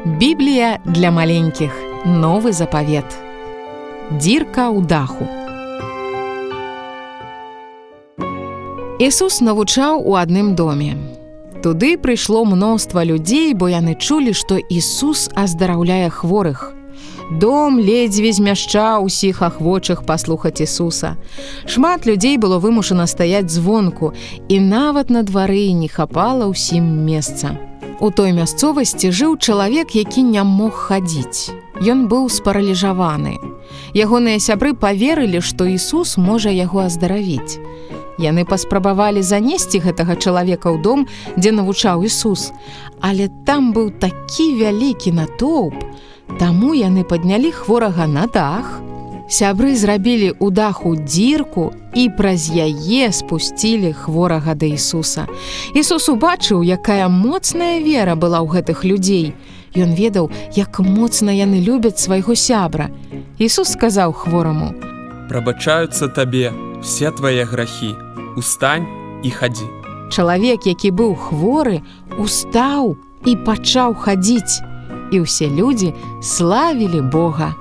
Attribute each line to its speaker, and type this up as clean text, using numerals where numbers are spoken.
Speaker 1: Біблія для маленькіх. Новы запавет. Дзірка ў даху. Ісус навучаў у адным доме. Туды прыйшло мноства людзей, бо яны чулі, што Ісус аздараўляе хворых. Дом ледзьве змяшчаў усіх ахвочых паслухаць Ісуса. Шмат людзей было вымушана стаяць звонку, і нават на двары не хапала ўсім месца. У той мясцовасці жыў чалавек, які не мог хадзіць. Ён быў спараліжаваны. Ягоныя сябры паверылі, што Ісус можа яго аздаравіць. Яны паспрабавалі занесці гэтага чалавека ў дом, дзе навучаў Ісус. Але там быў такі вялікі натоўп, таму яны паднялі хворага на дах, сябры зрабілі ў даху дзірку і праз яе спусцілі хворага да Ісуса. Ісус убачыў, якая моцная вера была ў гэтых людзей. Ён ведаў, як моцна яны любяць свайго сябра. Ісус сказаў хвораму:
Speaker 2: «Прабачаюцца табе все твае грахі. Устань і хадзі».
Speaker 1: Чалавек, які быў хворы, устаў і пачаў хадзіць. І ўсе людзі славілі Бога.